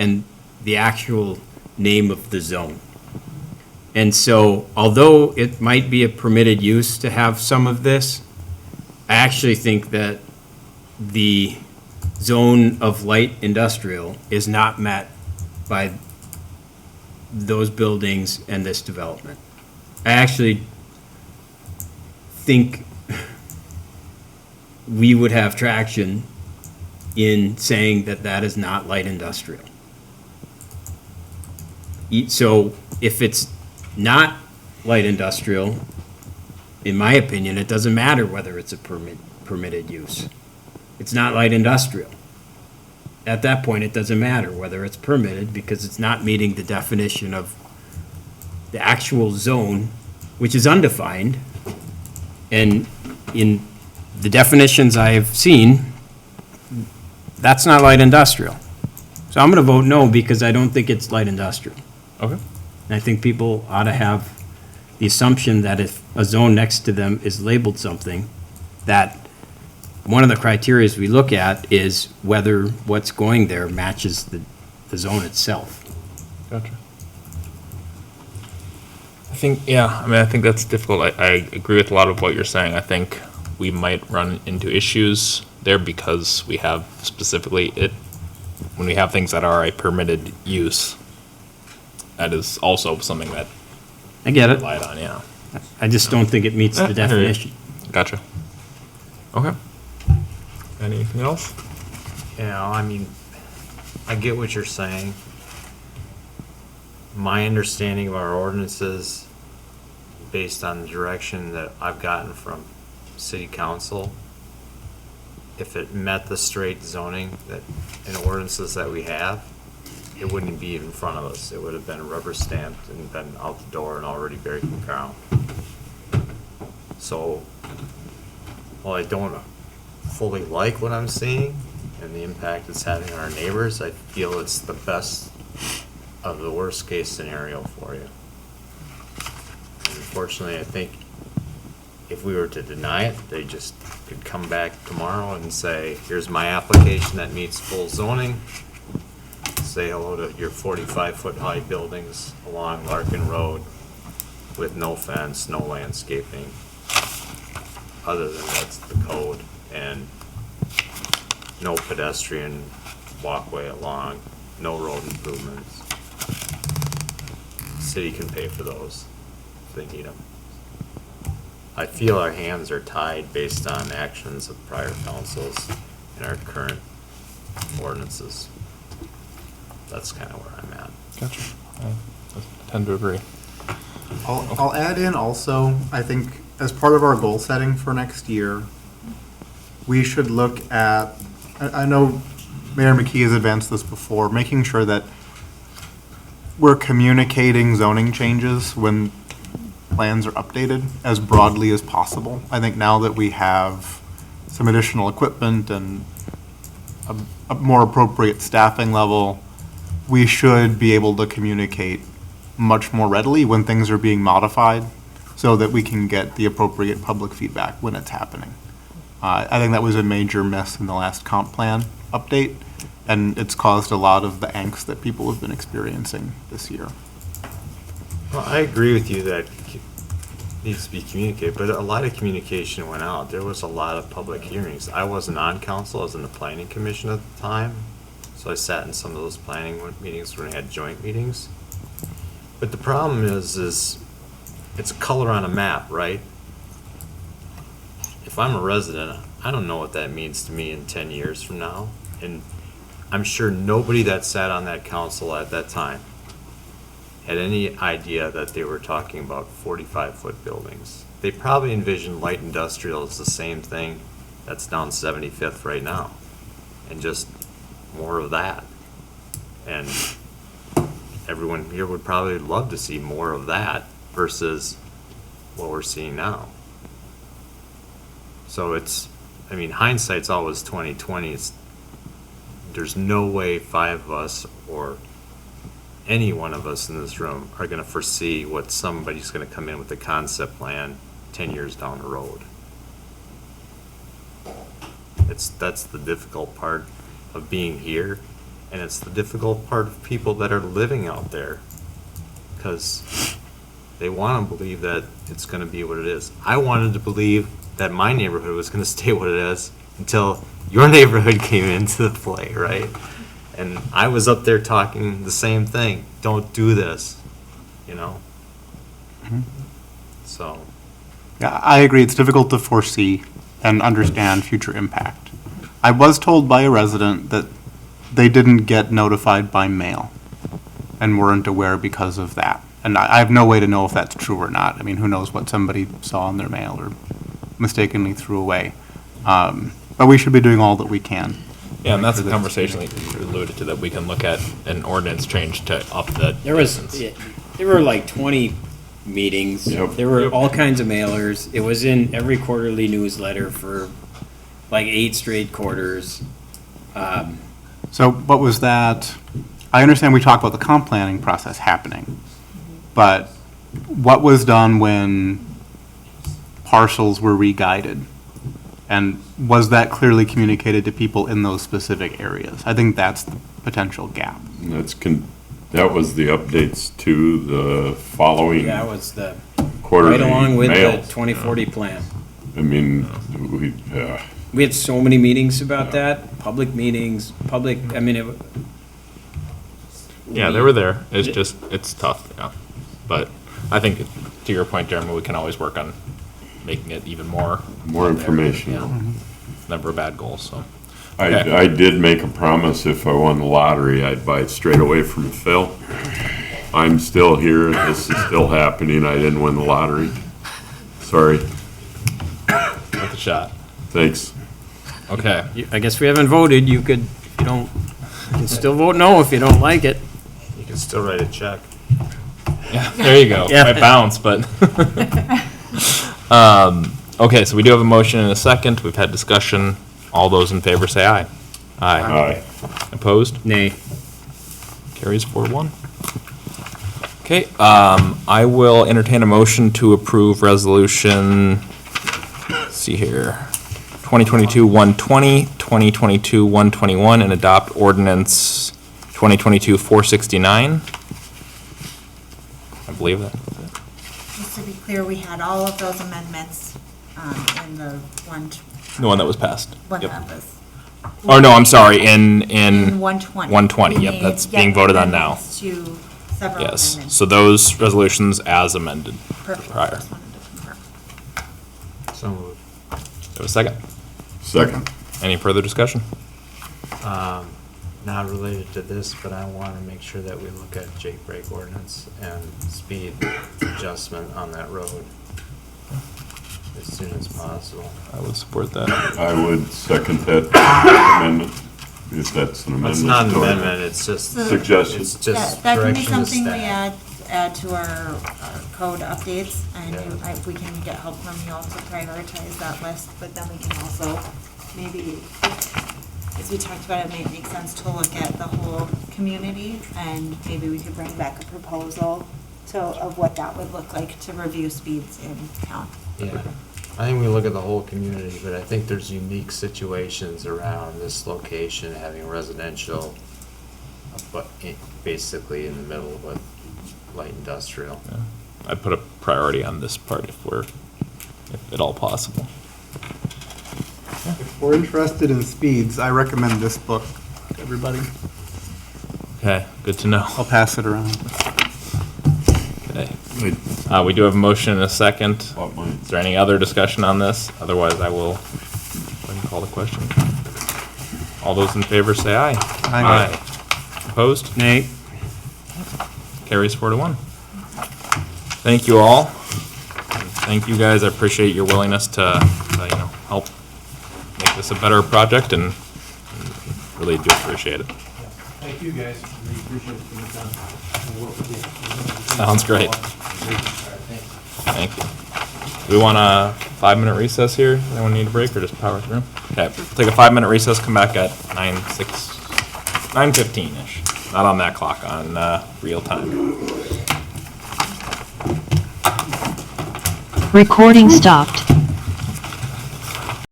and the actual name of the zone. And so, although it might be a permitted use to have some of this, I actually think that the zone of light industrial is not met by those buildings and this development. I actually think we would have traction in saying that that is not light industrial. So if it's not light industrial, in my opinion, it doesn't matter whether it's a permitted use. It's not light industrial. At that point, it doesn't matter whether it's permitted because it's not meeting the definition of the actual zone, which is undefined. And in the definitions I have seen, that's not light industrial. So I'm going to vote no because I don't think it's light industrial. Okay. And I think people ought to have the assumption that if a zone next to them is labeled something, that one of the criteria we look at is whether what's going there matches the zone itself. Gotcha. I think that's difficult. I agree with a lot of what you're saying. I think we might run into issues there because we have specifically when we have things that are a permitted use, that is also something that I get it. relied on, yeah. I just don't think it meets the definition. Gotcha. Okay. Anything else? Yeah, I mean, I get what you're saying. My understanding of our ordinances, based on the direction that I've gotten from city council, if it met the straight zoning that in ordinances that we have, it wouldn't be in front of us. It would have been rubber stamped and been out the door and already buried in the ground. So, while I don't fully like what I'm seeing and the impact it's having on our neighbors, I feel it's the best of the worst case scenario for you. And unfortunately, I think if we were to deny it, they just could come back tomorrow and say, here's my application that meets full zoning. Say hello to your 45-foot high buildings along Larkin Road with no fence, no landscaping. Other than that's the code, and no pedestrian walkway along, no road improvements. City can pay for those if they need them. I feel our hands are tied based on actions of prior councils and our current ordinances. That's kind of where I'm at. Gotcha. I tend to agree. I'll add in also, I think as part of our goal setting for next year, we should look at, I know Mayor McKee has advanced this before, making sure that we're communicating zoning changes when plans are updated as broadly as possible. I think now that we have some additional equipment and a more appropriate staffing level, we should be able to communicate much more readily when things are being modified so that we can get the appropriate public feedback when it's happening. I think that was a major miss in the last comp plan update, and it's caused a lot of the angst that people have been experiencing this year. Well, I agree with you that it needs to be communicated, but a lot of communication went out. There was a lot of public hearings. I wasn't on council, I was in the planning commission at the time, so I sat in some of those planning meetings when we had joint meetings. But the problem is it's color on a map, right? If I'm a resident, I don't know what that means to me in 10 years from now. And I'm sure nobody that sat on that council at that time had any idea that they were talking about 45-foot buildings. They probably envisioned light industrial as the same thing that's down 75th right now, and just more of that. And everyone here would probably love to see more of that versus what we're seeing now. So I mean, hindsight's always 20/20. There's no way five of us or any one of us in this room are going to foresee what somebody's going to come in with a concept plan 10 years down the road. That's the difficult part of being here And it's the difficult part of people that are living out there, because they want to believe that it's going to be what it is. I wanted to believe that my neighborhood was going to stay what it is until your neighborhood came into the play, right? And I was up there talking the same thing. Don't do this, you know? So, Yeah, I agree. It's difficult to foresee and understand future impact. I was told by a resident that they didn't get notified by mail and weren't aware because of that. And I have no way to know if that's true or not. I mean, who knows what somebody saw in their mail or mistakenly threw away. But we should be doing all that we can. Yeah, and that's a conversation that you alluded to, that we can look at an ordinance change to up the distance. There were like 20 meetings. Yep. There were all kinds of mailers. It was in every quarterly newsletter for like 8 straight quarters. So what was that? I understand we talked about the comp planning process happening, but what was done when parcels were re-guided? And was that clearly communicated to people in those specific areas? I think that's the potential gap. That was the updates to the following That was the, quarterly right along with the mails. 2040 plan. I mean, We had so many meetings about that, public meetings, I mean, it. Yeah, they were there. It's just, it's tough, yeah. But I think, to your point, Jeremy, we can always work on making it even more. more information. Yeah. Never a bad goal, so. I, Okay. I did make a promise if I won the lottery, I'd buy it straight away from Phil. I'm still here, this is still happening, I didn't win the lottery. Sorry, Worth a shot. thanks. Okay. I guess we haven't voted, you could, if you don't, you can still vote no if you don't like it. you can still write a check. Yeah, there you go. Yeah. Might bounce, but. Okay, so we do have a motion and a second. We've had discussion. All those in favor say aye. Aye. Aye. Opposed? Nay. Carries 4-1. Okay, I will entertain a motion to approve resolution, let's see here, 2022-120, 2022-121, and adopt ordinance 2022-469. I believe that. Just to be clear, we had all of those amendments in the The one that was passed. one Yep. that was. Oh, no, I'm sorry, in 120. 120, We yep, made that's being voted on now. amendments to several Yes, amendments. so those resolutions as amended. Perfect. prior. Just wanted to confirm. So moved. Do you have a second? Second. Any further discussion? Not related to this, but I want to make sure that we look at Jake brake ordinance and speed adjustment on that road as soon as possible. I would support that. I would second that amendment, if that's an amendment. It's not an to our amendment, it's just. Suggestion. It's Yeah, just that can be direction to something we staff. add to our code updates, and Yeah. we can get help from you all to prioritize that list, but then we can also maybe, as we talked about, it might make sense to look at the whole community, and maybe we could bring back a proposal of what that would look like to review speeds in town. Yeah, I think we look at the whole community, but I think there's unique situations around this location having residential, but basically in the middle with light industrial. Yeah. I'd put a priority on this part if at all possible. If we're interested in speeds, I recommend this book to everybody. Okay, good to know. I'll pass it around. Okay. I We do have a motion and a second. bought mine. Is there any other discussion on this? Otherwise, I will go ahead and call the question. All those in favor say aye. Aye. Opposed? Nay. Carries 4-1. Thank you all. Thank you guys. I appreciate your willingness to help make this a better project, and really do appreciate it. Thank you, guys. Really appreciate it. We'll work with you. Sounds great. All right, thanks. Thank you. Do we want a 5-minute recess here? Anyone need a break or just power through? Okay, take a 5-minute recess, come back at 9:15-ish. Not on that clock, on real time. Recording stopped.